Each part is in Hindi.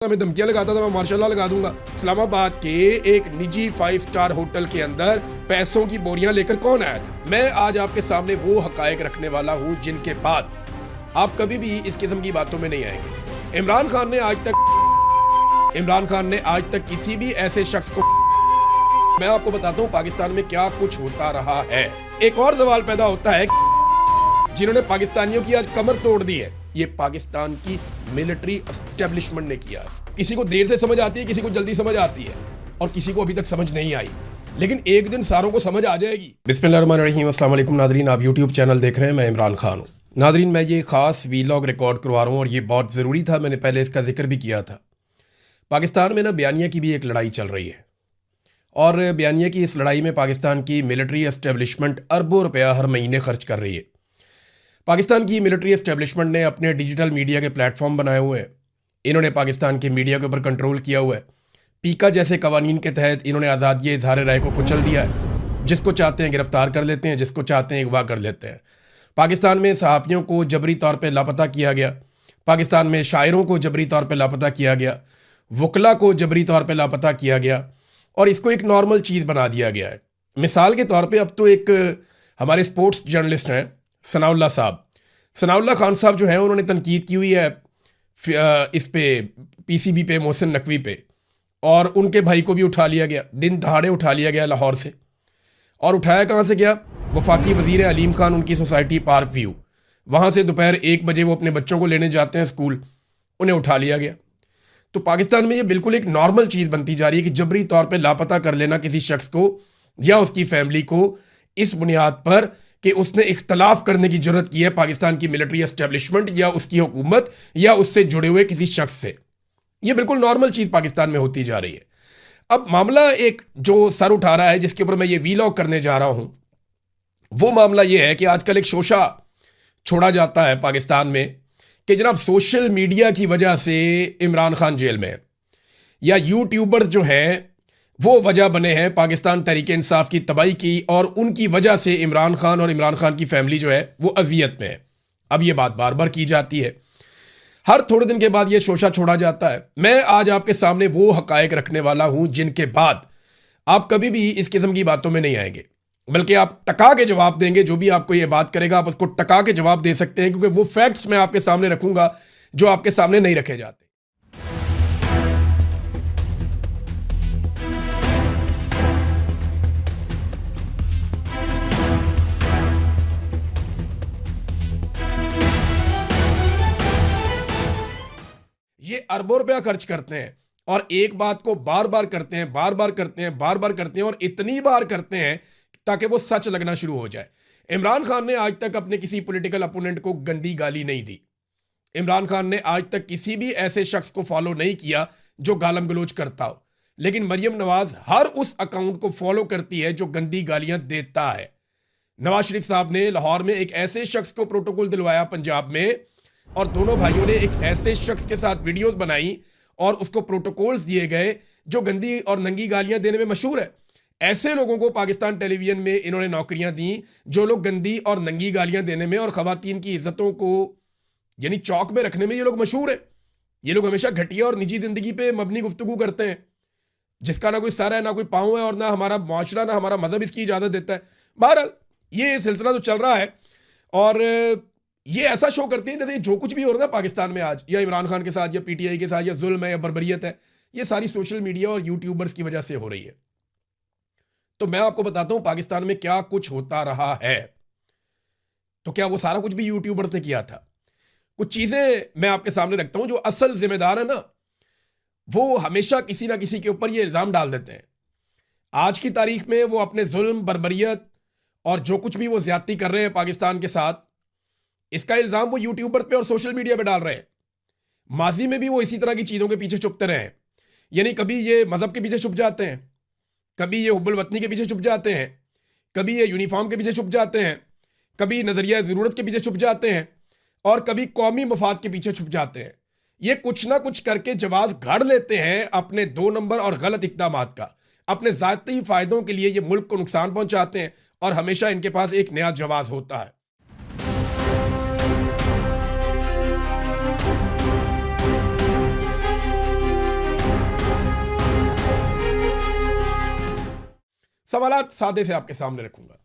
था, मैं धमकियां लगाता था, मैं मार्शल लगा दूंगा। इस्लामाबाद के एक निजी 5 स्टार होटल के अंदर पैसों की बोरियां लेकर कौन आया था? मैं आज आपके सामने वो हकायक रखने वाला हूं जिनके बाद आप कभी भी इस किस्म की बातों में नहीं आएंगे। इमरान खान ने आज तक किसी भी ऐसे शख्स को, मैं आपको बताता हूं पाकिस्तान में क्या कुछ होता रहा है। एक और सवाल पैदा होता है, जिन्होंने पाकिस्तानियों की आज कमर तोड़ दी है, ये पाकिस्तान की मिलिट्री एस्टेब्लिशमेंट ने किया है। किसी को देर से समझ आती है, किसी को जल्दी समझ आती है, और किसी को अभी तक समझ नहीं आई, लेकिन एक दिन सारों को समझ आ जाएगी। बिस्मिल्लाहिर्रहमानिर्रहीम, अस्सलाम वालेकुम नादरीन, आप यूट्यूब चैनल देख रहे हैं, मैं इमरान खान हूँ। नादरीन, मैं ये खास वीलॉग रिकॉर्ड करवा रहा हूँ और ये बहुत ज़रूरी था, मैंने पहले इसका जिक्र भी किया था। पाकिस्तान में ना बयानिया की भी एक लड़ाई चल रही है, और बयानिया की इस लड़ाई में पाकिस्तान की मिलिट्री एस्टेब्लिशमेंट अरबों रुपया हर महीने खर्च कर रही है। पाकिस्तान की मिलिट्री एस्टेब्लिशमेंट ने अपने डिजिटल मीडिया के प्लेटफॉर्म बनाए हुए हैं। इन्होंने पाकिस्तान के मीडिया के ऊपर कंट्रोल किया हुआ है। पीका जैसे कवानीन के तहत इन्होंने आज़ादी इज़हार राय को कुचल दिया है। जिसको चाहते हैं गिरफ्तार कर लेते हैं, जिसको चाहते हैं अगवा कर लेते हैं। पाकिस्तान में सहाफ़ियों को जबरी तौर पर लापता किया गया, पाकिस्तान में शायरों को जबरी तौर पर लापता किया गया, वकला को जबरी तौर पर लापता किया गया, और इसको एक नॉर्मल चीज़ बना दिया गया है। मिसाल के तौर पे अब तो एक हमारे स्पोर्ट्स जर्नलिस्ट हैं सनाउल्लाह खान साहब जो हैं, उन्होंने तनकीद की हुई है इस पे पीसीबी पे, मोहसिन नकवी पे, और उनके भाई को भी उठा लिया गया, दिन दहाड़े उठा लिया गया लाहौर से। और उठाया कहाँ से गया? वफाकी वज़ीर अलीम खान, उनकी सोसाइटी पार्क व्यू, वहाँ से दोपहर 1 बजे वो अपने बच्चों को लेने जाते हैं स्कूल, उन्हें उठा लिया गया। तो पाकिस्तान में ये बिल्कुल एक नॉर्मल चीज़ बनती जा रही है कि जबरी तौर पे लापता कर लेना किसी शख्स को या उसकी फैमिली को, इस बुनियाद पर कि उसने इख्तलाफ करने की जरूरत की है पाकिस्तान की मिलिट्री एस्टेब्लिशमेंट या उसकी हुकूमत या उससे जुड़े हुए किसी शख्स से। ये बिल्कुल नॉर्मल चीज़ पाकिस्तान में होती जा रही है। अब मामला एक जो सर उठा रहा है, जिसके ऊपर मैं ये वीलॉग करने जा रहा हूँ, वो मामला ये है कि आजकल एक शोशा छोड़ा जाता है पाकिस्तान में कि जनाब सोशल मीडिया की वजह से इमरान खान जेल में है, या यूट्यूबर्स जो हैं वो वजह बने हैं पाकिस्तान तहरीक इंसाफ की तबाही की, और उनकी वजह से इमरान खान और इमरान खान की फैमिली जो है वो अजियत में है। अब ये बात बार बार की जाती है, हर थोड़े दिन के बाद ये शोशा छोड़ा जाता है। मैं आज आपके सामने वो हकायक रखने वाला हूं जिनके बाद आप कभी भी इस किस्म की बातों में नहीं आएंगे, बल्कि आप टका के जवाब देंगे। जो भी आपको ये बात करेगा आप उसको टका के जवाब दे सकते हैं, क्योंकि वो फैक्ट्स मैं आपके सामने रखूंगा जो आपके सामने नहीं रखे जाते। ये अरबों रुपया खर्च करते हैं और एक बात को बार बार करते हैं, बार बार करते हैं, और इतनी बार करते हैं ताकि वो सच लगना शुरू हो जाए। इमरान खान ने आज तक अपने किसी पॉलिटिकल अपोनेंट को गंदी गाली नहीं दी। इमरान खान ने आज तक किसी भी ऐसे शख्स को फॉलो नहीं किया जो गालम गलोच करता हो, लेकिन मरियम नवाज हर उस अकाउंट को फॉलो करती है जो गंदी गालियां देता है। नवाज शरीफ साहब ने लाहौर में एक ऐसे शख्स को प्रोटोकॉल दिलवाया पंजाब में, और दोनों भाइयों ने एक ऐसे शख्स के साथ वीडियोस बनाई और उसको प्रोटोकॉल्स दिए गए जो गंदी और नंगी गालियां देने में मशहूर है। ऐसे लोगों को पाकिस्तान टेलीविजन में इन्होंने नौकरियां दी जो लोग गंदी और नंगी गालियां देने में और खवातीन की इज्जतों को यानी चौक में रखने में ये लोग मशहूर है। ये लोग हमेशा घटिया और निजी जिंदगी पे मबनी गुफ्तगू करते हैं, जिसका ना कोई सर है, ना कोई पाँव है, और ना हमारा माशरा, ना हमारा मजहब इसकी इजाजत देता है। बहरहाल ये सिलसिला तो चल रहा है, और ये ऐसा शो करते हैं जैसे जो कुछ भी हो रहा है पाकिस्तान में आज, या इमरान खान के साथ, या पीटीआई के साथ, या जुल्म है, या बर्बरियत है, ये सारी सोशल मीडिया और यूट्यूबर्स की वजह से हो रही है। तो मैं आपको बताता हूं पाकिस्तान में क्या कुछ होता रहा है। तो क्या वो सारा कुछ भी यूट्यूबर्स ने किया था? कुछ चीजें मैं आपके सामने रखता हूं। जो असल जिम्मेदार है ना, वो हमेशा किसी ना किसी के ऊपर ये इल्जाम डाल देते हैं। आज की तारीख में वो अपने जुल्म, बर्बरियत और जो कुछ भी वो ज्यादती कर रहे हैं पाकिस्तान के साथ, इसका इल्जाम वो यूट्यूबर पे और सोशल मीडिया पे डाल रहे हैं। माजी में भी वो इसी तरह की चीजों के पीछे छुपते रहे हैं। यानी कभी ये मजहब के पीछे छुप जाते हैं, कभी ये हुब्बुल वतनी के पीछे छुप जाते हैं, कभी ये यूनिफॉर्म के पीछे छुप जाते हैं, कभी नजरिया ज़रूरत के पीछे छुप जाते हैं, और कभी कौमी मफाद के पीछे छुप जाते हैं। ये कुछ ना कुछ करके जवाब घड़ लेते हैं अपने 2 नंबर और गलत इक़दामात का। अपने ज़ाती फ़ायदों के लिए ये मुल्क को नुकसान पहुंचाते हैं, और हमेशा इनके पास एक नया जवाब होता है। सवालात सादे से आपके सामने रखूंगा।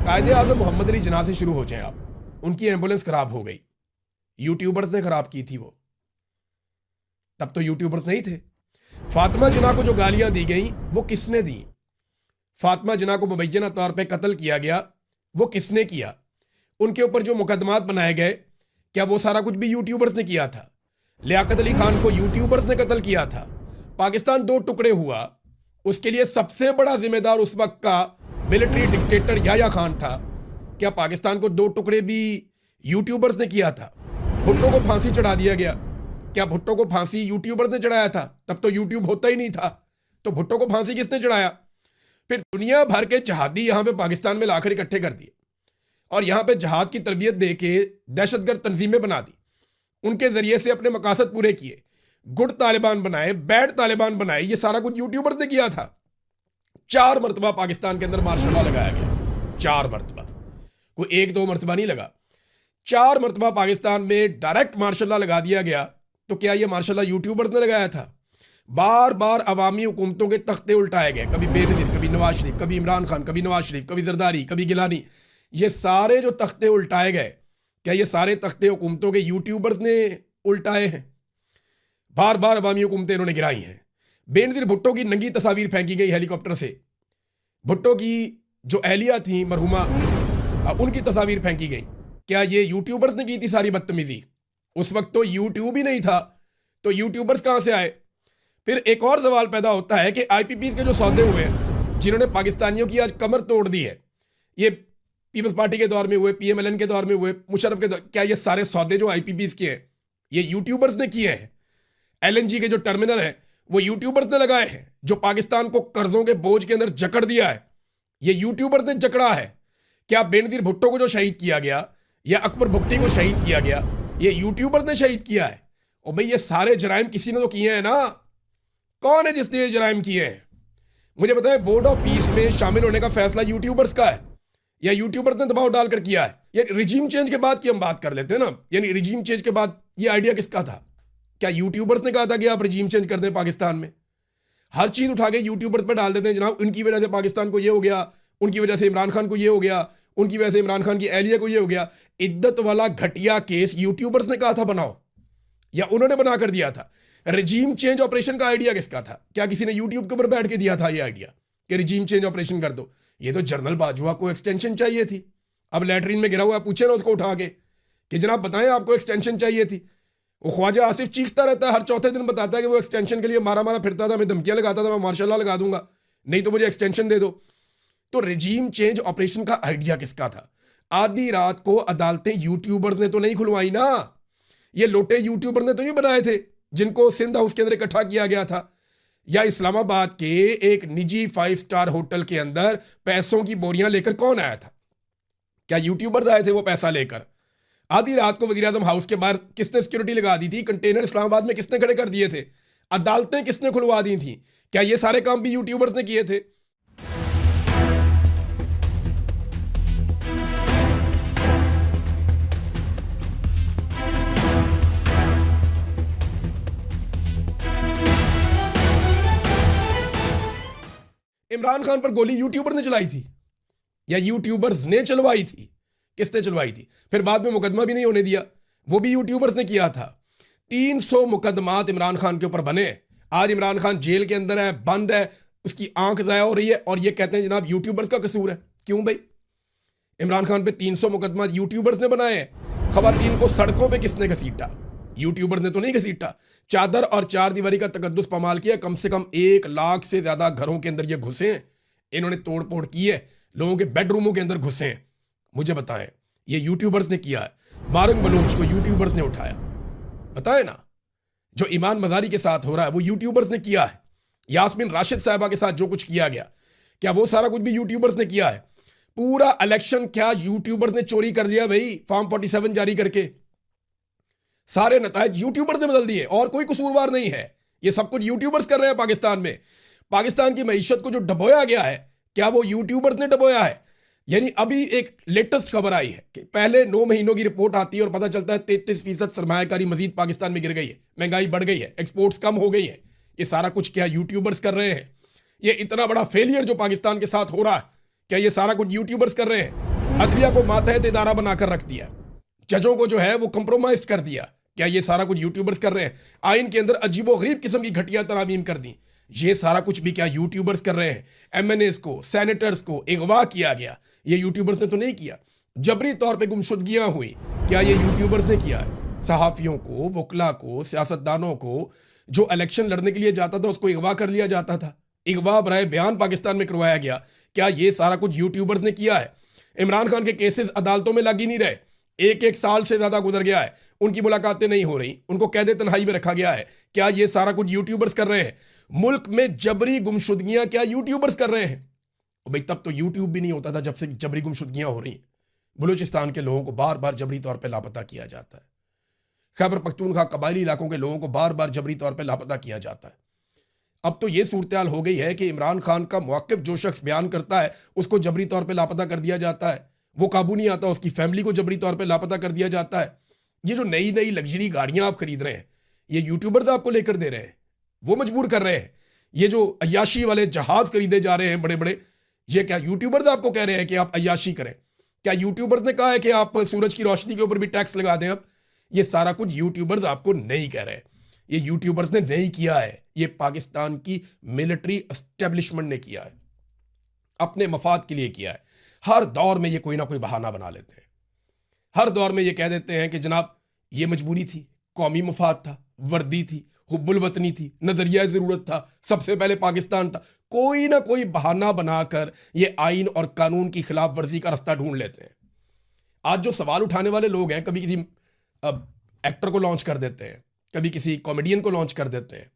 कायदे आज़म मोहम्मद अली जिन्ना से शुरू हो जाएं आप। उनकी एम्बुलेंस खराब हो गई, यूट्यूबर्स ने खराब की थी वो, तब तो यूट्यूबर्स नहीं थे। फातिमा जिन्ना को जो गालियां दी गई वो किसने दी? फातिमा जिन्ना को मुबैना तौर पे कत्ल किया गया, वो किसने किया? उनके ऊपर जो मुकदमात बनाए गए, क्या वो सारा कुछ भी यूट्यूबर्स ने किया था? लियाकत अली खान को यूट्यूबर्स ने कत्ल किया था। पाकिस्तान दो टुकड़े हुआ, उसके लिए सबसे बड़ा जिम्मेदार उस वक्त का मिलिट्री डिक्टेटर याह्या खान था। क्या पाकिस्तान को दो टुकड़े भी यूट्यूबर्स ने किया था? भुट्टो को फांसी चढ़ा दिया गया, क्या भुट्टो को फांसी यूट्यूबर्स ने चढ़ाया था? तब तो यूट्यूब होता ही नहीं था, तो भुट्टो को फांसी किसने चढ़ाया? फिर दुनिया भर के जहादी यहां पे पाकिस्तान में लाकर इकट्ठे कर दिए और यहां पे जहाद की तरबियत दे के दहशतगर्द तंजीमें बना दी, उनके जरिए से अपने मकासद पूरे किए, गुड तालिबान बनाए, बैड तालिबान बनाए। ये सारा कुछ यूट्यूबर्स ने किया था। 4 मरतबा पाकिस्तान के अंदर मार्शल लॉ लगाया गया, 4 मरतबा, कोई 1-2 मरतबा नहीं लगा, 4 मरतबा पाकिस्तान में डायरेक्ट मार्शल लॉ लगा दिया गया। तो क्या ये मार्शल लॉ यूट्यूबर्स ने लगाया था? बार बार अवामी हुकूमतों के तख्ते उल्टाए गए, कभी बेनजीर, कभी नवाज शरीफ, कभी इमरान खान, कभी नवाज शरीफ, कभी जरदारी, कभी गिलानी। ये सारे जो तख्ते उल्टाए गए, क्या ये सारे तख्ते हुकूमतों के यूट्यूबर्स ने उल्टाए हैं? बार बार अवामी हुकूमतें इन्होंने गिराई हैं। बेनजीर भुट्टो की नंगी तस्वीर फेंकी गई हेलीकॉप्टर से, भुट्टो की जो एहलिया थी मरहुमा, उनकी तस्वीर फेंकी गई। क्या ये यूट्यूबर्स ने की थी सारी बदतमीजी? उस वक्त तो यूट्यूब ही नहीं था, तो यूट्यूबर्स कहां से आए? फिर एक और सवाल पैदा होता है कि आईपीपीज के जो सौदे हुए हैं, जिन्होंने पाकिस्तानियों की आज कमर तोड़ दी है, ये पीपल्स पार्टी के दौर में हुए, पीएमएलएन के दौर में हुए, मुशर्रफ के दौर, क्या ये सारे सौदे जो आईपीपीज के हैं ये यूट्यूबर्स ने किए हैं? एलएनजी के जो टर्मिनल है वो यूट्यूबर्स ने लगाए हैं। जो पाकिस्तान को कर्जों के बोझ के अंदर जकड़ दिया है, ये यूट्यूबर्स ने जकड़ा है। क्या बेनजीर भुट्टो को जो शहीद किया गया या अकबर भुट्टी को शहीद किया गया, ये यूट्यूबर्स ने शहीद किया है? और भाई ये सारे जराइम किसी ने तो किए हैं ना। कौन है जिसने ये जराइम किए हैं? मुझे बताएं, बोर्ड ऑफ पीस में शामिल होने का फैसला यूट्यूबर्स का है या यूट्यूबर्स ने दबाव डालकर किया है? ये रिजीम चेंज के बाद की हम बात कर लेते हैं ना, यानी रिजीम चेंज के बाद ये आइडिया किसका था? क्या यूट्यूबर्स ने कहा था कि आप रिजीम चेंज कर दें पाकिस्तान में? हर चीज उठा के यूट्यूबर्स पर डाल देते हैं, जनाब उनकी वजह से पाकिस्तान को ये हो गया, उनकी वजह से इमरान खान को ये हो गया, उनकी वजह से इमरान खान की एहलिया को ये हो गया। इद्दत वाला घटिया केस यूट्यूबर्स ने कहा था बनाओ या उन्होंने बना कर दिया था? रिजीम चेंज ऑपरेशन का आइडिया किसका था? क्या किसी ने यूट्यूब के ऊपर बैठ के दिया था ये आइडिया कि रिजीम चेंज ऑपरेशन कर दो? ये तो जनरल बाजवा को एक्सटेंशन चाहिए थी। अब लैटरीन में गिरा हुआ पूछे ना उसको उठा के कि जनाब बताएं आपको एक्सटेंशन चाहिए थी। वो ख्वाजा आसिफ चीखता रहता है, हर चौथे दिन बताता है कि वो एक्सटेंशन के लिए मारा मारा फिरता था, मैं धमकियां लगाता था, मैं मार्शल लॉ लगा दूंगा, नहीं तो मुझे एक्सटेंशन दे दो। तो रिजीम चेंज ऑपरेशन का आइडिया किसका था? आधी रात को अदालतें यूट्यूबर्स ने तो नहीं खुलवाई ना, ये लोटे यूट्यूबर ने तो नहीं बनाए थे जिनको सिंध हाउस के अंदर इकट्ठा किया गया था, या इस्लामाबाद के एक निजी 5 स्टार होटल के अंदर पैसों की बोरियां लेकर कौन आया था? क्या यूट्यूबर्स आए थे वो पैसा लेकर? आधी रात को वज़ीर-ए-आज़म हाउस के बाहर किसने सिक्योरिटी लगा दी थी? कंटेनर इस्लामाबाद में किसने खड़े कर दिए थे? अदालतें किसने खुलवा दी थी? क्या ये सारे काम भी यूट्यूबर्स ने किए थे? इमरान खान पर गोली यूट्यूबर ने चलाई थी या यूट्यूबर्स ने चलवाई थी? किसने चलवाई थी? फिर बाद में मुकदमा भी नहीं होने दिया, वो भी यूट्यूबर्स ने किया था। 300 मुकदमात इमरान खान के ऊपर बने। आज इमरान खान जेल के अंदर है, बंद है, उसकी आंख ज़ाया हो रही है और ये कहते हैं जनाब यूट्यूबर्स का कसूर है। क्यों भाई? इमरान खान पे 300 मुकदमात यूट्यूबर्स ने बनाए हैं। खवातीन को सड़कों पे किसने घसीटा? यूट्यूबर्स ने तो नहीं घसीटा। चादर और चार दीवारी का तकद्दुस पमाल किया, कम से कम 1 लाख से ज्यादा घरों के अंदर ये घुसे हैं, इन्होंने तोड़ फोड़ की है, लोगों के बेडरूमों के अंदर घुसे हैं। मुझे बताएं, ये यूट्यूबर्स ने किया है? मारंग बलोच को यूट्यूबर्स ने उठाया, बताए ना। जो ईमान मजारी के साथ हो रहा है वो यूट्यूबर्स ने किया है। यास्मीन राशिद साहिबा के साथ जो कुछ किया गया, क्या वो सारा कुछ भी यूट्यूबर्स ने किया है? पूरा इलेक्शन क्या यूट्यूबर्स ने चोरी कर लिया भाई, फॉर्म 47 जारी करके सारे नतायज यूट्यूबर्स ने बदल दिए और कोई कसूरवार नहीं है। ये सब कुछ यूट्यूबर्स कर रहे हैं पाकिस्तान में। पाकिस्तान की मईशत को जो डबोया गया है, क्या वो यूट्यूबर्स ने डबोया है? यानी अभी एक लेटेस्ट खबर आई है कि पहले 9 महीनों की रिपोर्ट आती है और पता चलता है 33% सरमायाकारी मजीद पाकिस्तान में गिर गई है, महंगाई बढ़ गई है, एक्सपोर्ट्स कम हो गई है। ये सारा कुछ क्या यूट्यूबर्स कर रहे हैं? ये इतना बड़ा फेलियर जो पाकिस्तान के साथ हो रहा है, क्या ये सारा कुछ यूट्यूबर्स कर रहे हैं? अदलिया को मातहत इदारा बनाकर रख दिया, जजों को जो है वो कंप्रोमाइज कर दिया, क्या ये सारा कुछ यूट्यूबर्स कर रहे हैं? आइन के अंदर अजीबोगरीब किस्म की घटिया तरामीम कर दी, ये सारा कुछ भी क्या यूट्यूबर्स कर रहे हैं? एमएनएस को, सेनेटर्स को अगवा किया गया, ये यूट्यूबर्स ने तो नहीं किया। जबरी तौर पे गुमशुदगियां हुई, क्या ये यूट्यूबर्स ने किया है? सहाफियों को, वकला को, सियासतदानों को, जो इलेक्शन लड़ने के लिए जाता था उसको अगवा कर लिया जाता था, अगवा बराए बयान पाकिस्तान में करवाया गया, क्या ये सारा कुछ यूट्यूबर्स ने किया है? इमरान खान के केसेस अदालतों में लग ही नहीं रहे, एक साल से ज्यादा गुजर गया है, उनकी मुलाकातें नहीं हो रही, उनको कैद तन्हाई में रखा गया है, क्या ये सारा कुछ यूट्यूबर्स कर रहे हैं? मुल्क में जबरी गुमशुदगियां क्या यूट्यूबर्स कर रहे हैं? भाई तब तो यूट्यूब भी नहीं होता था जब से जबरी गुमशुदगियां हो रही। बलूचिस्तान के लोगों को बार बार जबरी तौर पर लापता किया जाता है, खैबर पख्तूनख्वा कबायली इलाकों के लोगों को बार बार जबरी तौर पर लापता किया जाता है। अब तो यह सूरत हाल हो गई है कि इमरान खान का मौक़िफ़ जो शख्स बयान करता है उसको जबरी तौर पर लापता कर दिया जाता है, वो काबू नहीं आता, उसकी फैमिली को जबरी तौर पर लापता कर दिया जाता है। ये जो नई नई लग्जरी गाड़ियां आप खरीद रहे हैं, ये यूट्यूबर्स आपको लेकर दे रहे हैं, वो मजबूर कर रहे हैं। ये जो अय्याशी वाले जहाज खरीदे जा रहे हैं बड़े बड़े, ये क्या यूट्यूबर्स आपको कह रहे हैं कि आप अय्याशी करें? क्या यूट्यूबर्स ने कहा है कि आप सूरज की रोशनी के ऊपर भी टैक्स लगा दें? अब ये सारा कुछ यूट्यूबर्स आपको नहीं कह रहे, ये यूट्यूबर्स ने नहीं किया है, ये पाकिस्तान की मिलिट्री एस्टेब्लिशमेंट ने किया है, अपने मफाद के लिए किया है। हर दौर में ये कोई ना कोई बहाना बना लेते हैं, हर दौर में ये कह देते हैं कि जनाब ये मजबूरी थी, कौमी मफाद था, वर्दी थी, हुब्बुल वतनी थी, नजरिया ज़रूरत था, सबसे पहले पाकिस्तान था। कोई ना कोई बहाना बनाकर ये आइन और कानून की खिलाफ वर्जी का रास्ता ढूंढ लेते हैं। आज जो सवाल उठाने वाले लोग हैं, कभी किसी एक्टर को लॉन्च कर देते हैं, कभी किसी कॉमेडियन को लॉन्च कर देते हैं,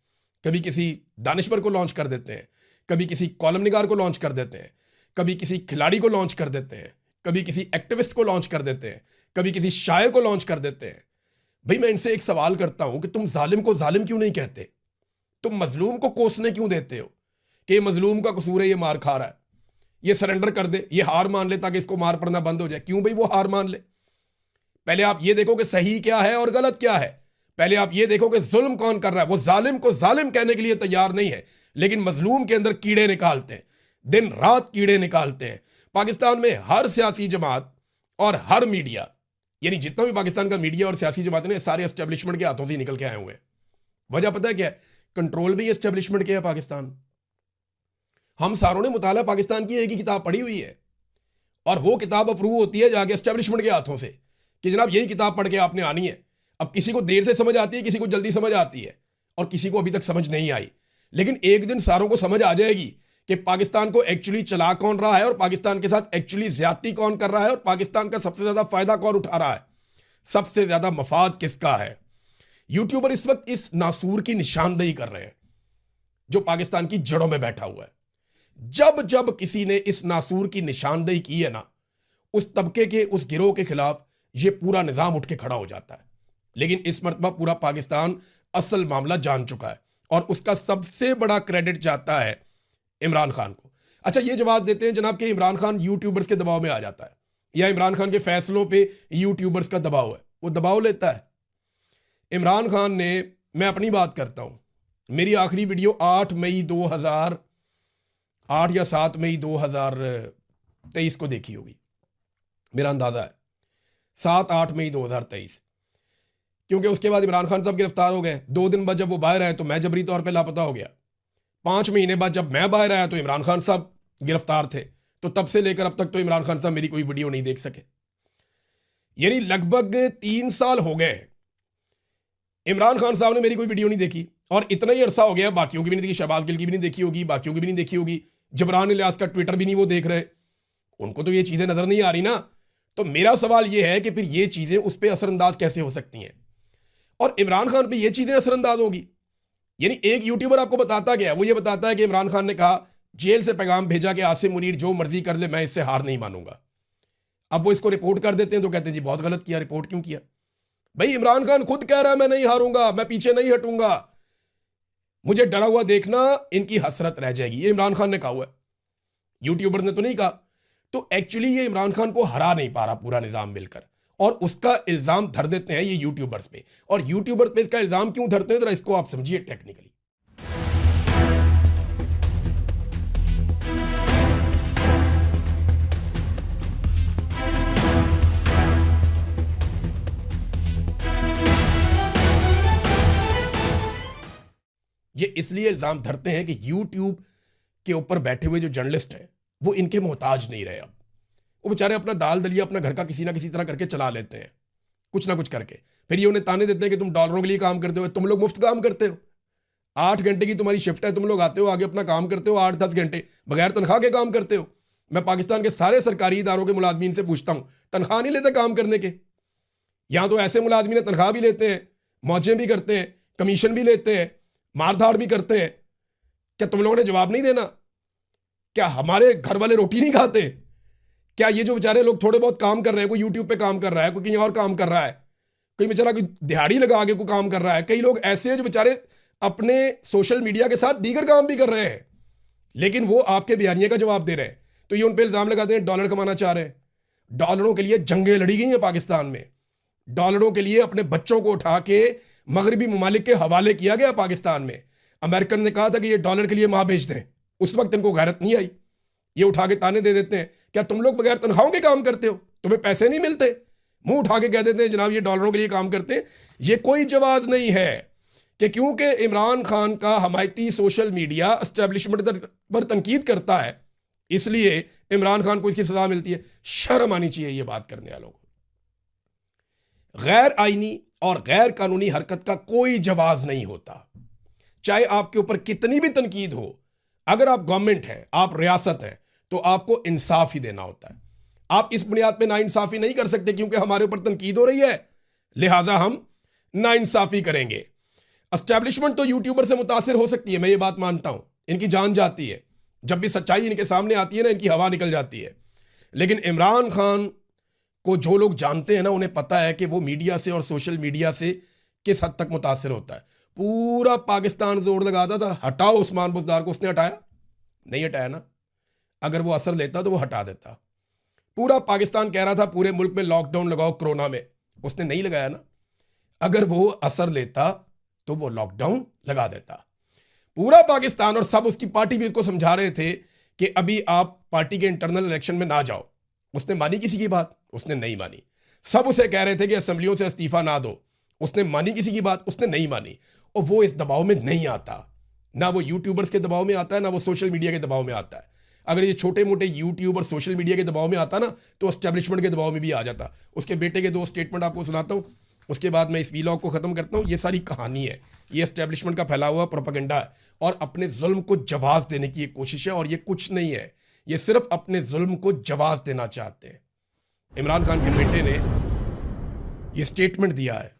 कभी किसी दानिश्वर को लॉन्च कर देते हैं, कभी किसी कॉलम निगार को लॉन्च कर देते हैं, कभी किसी खिलाड़ी को लॉन्च कर देते हैं, कभी किसी एक्टिविस्ट को लॉन्च कर देते हैं, कभी किसी शायर को लॉन्च कर देते हैं। भाई मैं इनसे एक सवाल करता हूं कि तुम जालिम को जालिम क्यों नहीं कहते? तुम मजलूम को कोसने क्यों देते हो कि ये मजलूम का कसूर है, ये मार खा रहा है, ये सरेंडर कर दे, ये हार मान ले ताकि इसको मार पड़ना बंद हो जाए? क्यों भाई वो हार मान ले? पहले आप ये देखो कि सही क्या है और गलत क्या है, पहले आप ये देखो कि जुल्म कौन कर रहा है। वो जालिम को जालिम कहने के लिए तैयार नहीं है, लेकिन मजलूम के अंदर कीड़े निकालते हैं, दिन रात कीड़े निकालते हैं। पाकिस्तान में हर सियासी जमात और हर मीडिया, यानी जितना भी पाकिस्तान का मीडिया और सियासी जमात ने, सारे एस्टेब्लिशमेंट के हाथों से निकल के आए हुए हैं। वजह पता है क्या है? कंट्रोल भी एस्टेब्लिशमेंट के है पाकिस्तान। हम सारों ने मुताला पाकिस्तान की एक ही किताब पढ़ी हुई है और वो किताब अप्रूव होती है जाके एस्टेब्लिशमेंट के हाथों से कि जनाब यही किताब पढ़ के आपने आनी है। अब किसी को देर से समझ आती है, किसी को जल्दी समझ आती है और किसी को अभी तक समझ नहीं आई, लेकिन एक दिन सारों को समझ आ जाएगी कि पाकिस्तान को एक्चुअली चला कौन रहा है और पाकिस्तान के साथ एक्चुअली ज्यादती कौन कर रहा है और पाकिस्तान का सबसे ज्यादा फायदा कौन उठा रहा है, सबसे ज्यादा मफाद किसका है। यूट्यूबर इस वक्त इस नासूर की निशानदेही कर रहे हैं जो पाकिस्तान की जड़ों में बैठा हुआ है। जब जब किसी ने इस नासूर की निशानदेही की है ना, उस तबके के, उस गिरोह के खिलाफ ये पूरा निजाम उठ के खड़ा हो जाता है। लेकिन इस मरतबा पूरा पाकिस्तान असल मामला जान चुका है और उसका सबसे बड़ा क्रेडिट जाता है इमरान खान को। अच्छा, ये जवाब देते हैं जनाब कि इमरान खान यूट्यूबर्स के दबाव में आ जाता है या इमरान खान के फैसलों पे यूट्यूबर्स का दबाव है, वो दबाव लेता है। इमरान खान ने, मैं अपनी बात करता हूं, मेरी आखिरी वीडियो 8 या 7 मई 2023 को देखी होगी, मेरा अंदाजा है 7-8 मई 2023, क्योंकि उसके बाद इमरान खान साहब गिरफ्तार हो गए। 2 दिन बाद जब वो बाहर आए तो मैं जबरी तौर पे लापता हो गया। 5 महीने बाद जब मैं बाहर आया तो इमरान खान साहब गिरफ्तार थे। तो तब से लेकर अब तक तो इमरान खान साहब मेरी कोई वीडियो नहीं देख सके, यानी लगभग 3 साल हो गए इमरान खान साहब ने मेरी कोई वीडियो नहीं देखी। और इतना ही अरसा हो गया, बाकियों की भी नहीं देखी, शहबाज गिल की भी नहीं देखी होगी, बाकियों की भी नहीं देखी होगी, जबरान इलियास का ट्विटर भी नहीं वो देख रहे, उनको तो ये चीज़ें नज़र नहीं आ रही ना। तो मेरा सवाल ये है कि फिर ये चीज़ें उस पर असरअंदाज कैसे हो सकती हैं और इमरान खान पे ये चीज़ें असरअंदाज होगी। यानी एक यूट्यूबर आपको बताता गया, वो ये बताता है कि इमरान खान ने कहा, जेल से पैगाम भेजा कि आसिम मुनीर जो मर्जी कर ले, मैं इससे हार नहीं मानूंगा। अब वो इसको रिपोर्ट कर देते हैं तो कहते हैं जी बहुत गलत किया, रिपोर्ट क्यों किया? भाई इमरान खान खुद कह रहा है मैं नहीं हारूंगा, मैं पीछे नहीं हटूंगा, मुझे डरा हुआ देखना, इनकी हसरत रह जाएगी। ये इमरान खान ने कहा हुआ है, यूट्यूबर ने तो नहीं कहा। तो एक्चुअली ये इमरान खान को हरा नहीं पा रहा पूरा निजाम मिलकर, और उसका इल्जाम धर देते हैं ये यूट्यूबर्स पे। और यूट्यूबर्स पे इसका इल्जाम क्यों धरते हैं, जरा इसको आप समझिए टेक्निकली। ये इसलिए इल्ज़ाम धरते हैं कि यूट्यूब के ऊपर बैठे हुए जो जर्नलिस्ट हैं वो इनके मोहताज नहीं रहे। अब वो बेचारे अपना दाल दलिया अपना घर का किसी ना किसी तरह करके चला लेते हैं, कुछ ना कुछ करके। फिर ये उन्हें ताने देते हैं कि तुम डॉलरों के लिए काम करते हो, तुम लोग मुफ्त काम करते हो। 8 घंटे की तुम्हारी शिफ्ट है, तुम लोग आते हो आगे अपना काम करते हो 8-10 घंटे बगैर तनख्वाह के काम करते हो। मैं पाकिस्तान के सारे सरकारी इदारों के मुलाजमीन से पूछता हूँ, तनख्वाह नहीं लेते काम करने के? यहाँ तो ऐसे मुलाजमीन तनख्वाह भी लेते हैं, मौजें भी करते हैं, कमीशन भी लेते हैं, मारधाड़ भी करते हैं। क्या तुम लोगों ने जवाब नहीं देना? क्या हमारे घर वाले रोटी नहीं खाते? क्या ये जो बेचारे लोग थोड़े बहुत काम कर रहे हैं, कोई यूट्यूब पे काम कर रहा है, कोई कहीं और काम कर रहा है, कोई बेचारा कोई दिहाड़ी लगा के कोई काम कर रहा है, कई लोग ऐसे हैं जो बेचारे अपने सोशल मीडिया के साथ दीगर काम भी कर रहे हैं, लेकिन वो आपके बयानिए का जवाब दे रहे हैं। तो ये उन पर इल्ज़ाम लगाते हैं डॉलर कमाना चाह रहे हैं। डॉलरों के लिए जंगें लड़ी गई हैं पाकिस्तान में, डॉलरों के लिए अपने बच्चों को उठा के मगरबी ममालिक के हवाले किया गया पाकिस्तान में। अमेरिकन ने कहा था कि ये डॉलर के लिए मां भेज दें, उस वक्त इनको गैरत नहीं आई। ये उठा के ताने दे देते हैं, क्या तुम लोग बगैर तनख्वाहों के काम करते हो, तुम्हें पैसे नहीं मिलते? मुंह उठा के कह देते हैं जनाब ये डॉलरों के लिए काम करते हैं। ये कोई जवाब नहीं है कि क्योंकि इमरान खान का हमायती सोशल मीडिया एस्टेब्लिशमेंट पर तनकीद करता है इसलिए इमरान खान को इसकी सजा मिलती है। शर्म आनी चाहिए ये बात करने वालों को। गैर आईनी और गैर कानूनी हरकत का कोई जवाब नहीं होता, चाहे आपके ऊपर कितनी भी तनकीद हो। अगर आप गवर्नमेंट हैं, आप रियासत हैं, तो आपको इंसाफ ही देना होता है। आप इस बुनियाद पे नाइंसाफी नहीं कर सकते क्योंकि हमारे ऊपर तनकीद हो रही है लिहाजा हम नाइंसाफी करेंगे। एस्टैब्लिशमेंट तो यूट्यूबर से मुतासिर हो सकती है, मैं ये बात मानता हूं, इनकी जान जाती है, जब भी सच्चाई इनके सामने आती है ना इनकी हवा निकल जाती है। लेकिन इमरान खान को जो लोग जानते हैं ना उन्हें पता है कि वो मीडिया से और सोशल मीडिया से किस हद तक मुतासिर होता है। पूरा पाकिस्तान जोर लगाता था हटाओ उस्मान बुज़दार को, उसने हटाया नहीं? हटाया ना। अगर वो असर लेता तो वो हटा देता। पूरा पाकिस्तान कह रहा था पूरे मुल्क में लॉकडाउन लगाओ कोरोना में, उसने नहीं लगाया ना। अगर वो असर लेता तो वो लॉकडाउन लगा देता। पूरा पाकिस्तान और सब उसकी पार्टी भी उसको समझा रहे थे कि अभी आप पार्टी के इंटरनल इलेक्शन में ना जाओ। उसने मानी किसी की बात? उसने नहीं मानी। सब उसे कह रहे थे कि असेंबलियों से इस्तीफा ना दो, उसने मानी किसी की बात? उसने नहीं मानी। और वो इस दबाव में नहीं आता, ना वो यूट्यूबर्स के दबाव में आता है, ना वो सोशल मीडिया के दबाव में आता है। अगर ये छोटे मोटे यूट्यूब और सोशल मीडिया के दबाव में आता ना तो एस्टैब्लिशमेंट के दबाव में भी आ जाता। उसके बेटे के 2 स्टेटमेंट आपको सुनाता हूँ, उसके बाद मैं इस वीलॉग को ख़त्म करता हूँ। ये सारी कहानी है, ये एस्टैब्लिशमेंट का फैला हुआ प्रोपेगेंडा है और अपने जुल्म को जवाब देने की एक कोशिश है। और ये कुछ नहीं है, ये सिर्फ अपने जुल्म को जवाब देना चाहते हैं। इमरान खान के बेटे ने ये स्टेटमेंट दिया है,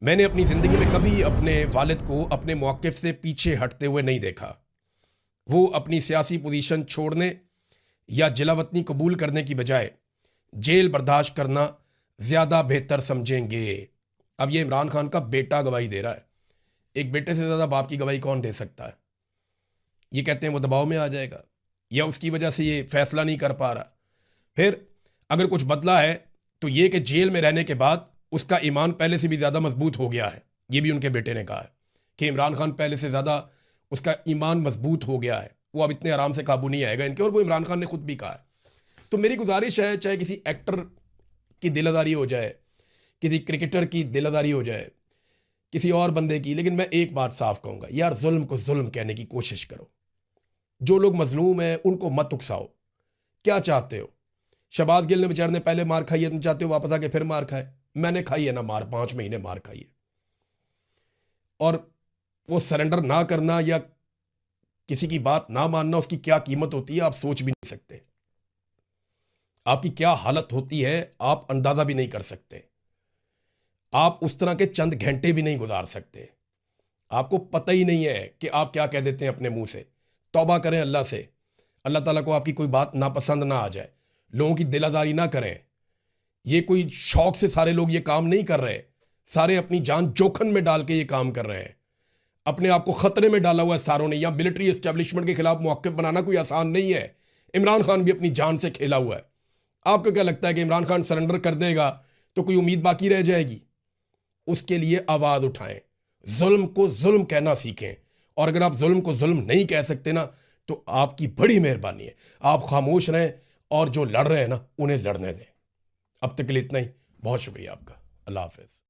मैंने अपनी ज़िंदगी में कभी अपने वालिद को अपने मौक़िफ़ से पीछे हटते हुए नहीं देखा। वो अपनी सियासी पोजीशन छोड़ने या जिलावतनी कबूल करने की बजाय जेल बर्दाश्त करना ज़्यादा बेहतर समझेंगे। अब ये इमरान खान का बेटा गवाही दे रहा है। एक बेटे से ज़्यादा बाप की गवाही कौन दे सकता है? ये कहते हैं वो दबाव में आ जाएगा या उसकी वजह से ये फैसला नहीं कर पा रहा। फिर अगर कुछ बदला है तो ये कि जेल में रहने के बाद उसका ईमान पहले से भी ज़्यादा मजबूत हो गया है। ये भी उनके बेटे ने कहा है कि इमरान खान पहले से ज़्यादा उसका ईमान मजबूत हो गया है, वो अब इतने आराम से काबू नहीं आएगा इनके। और वो इमरान खान ने खुद भी कहा है। तो मेरी गुजारिश है, चाहे किसी एक्टर की दिलादारी हो जाए, किसी क्रिकेटर की दिलादारी हो जाए, किसी और बंदे की, लेकिन मैं एक बात साफ कहूँगा, यार जुल्म को जुल्म कहने की कोशिश करो। जो लोग मजलूम हैं उनको मत उकसाओ। क्या चाहते हो? शहबाज गिल ने बेचारे ने पहले मार खाई है, तुम चाहते हो वापस आके फिर मार खाए? मैंने खाई है ना मार, 5 महीने मार खाई है। और वो सरेंडर ना करना या किसी की बात ना मानना, उसकी क्या कीमत होती है आप सोच भी नहीं सकते। आपकी क्या हालत होती है आप अंदाजा भी नहीं कर सकते। आप उस तरह के चंद घंटे भी नहीं गुजार सकते। आपको पता ही नहीं है कि आप क्या कह देते हैं अपने मुंह से। तौबा करें अल्लाह से, अल्लाह ताला को आपकी कोई बात नापसंद ना आ जाए। लोगों की दिलादारी ना करें। ये कोई शौक से सारे लोग ये काम नहीं कर रहे, सारे अपनी जान जोखिम में डाल के ये काम कर रहे हैं। अपने आप को खतरे में डाला हुआ है सारों ने। या मिलिट्री एस्टेब्लिशमेंट के खिलाफ मौक़िफ़ बनाना कोई आसान नहीं है। इमरान खान भी अपनी जान से खेला हुआ है। आपको क्या लगता है कि इमरान खान सरेंडर कर देगा तो कोई उम्मीद बाकी रह जाएगी? उसके लिए आवाज़ उठाएं, जुल्म को जुल्म कहना सीखें। और अगर आप जुल्म को जुल्म नहीं कह सकते ना तो आपकी बड़ी मेहरबानी है, आप खामोश रहें और जो लड़ रहे हैं ना उन्हें लड़ने दें। अब तक के लिए इतना ही, बहुत शुक्रिया आपका। अल्लाह हाफ़िज़।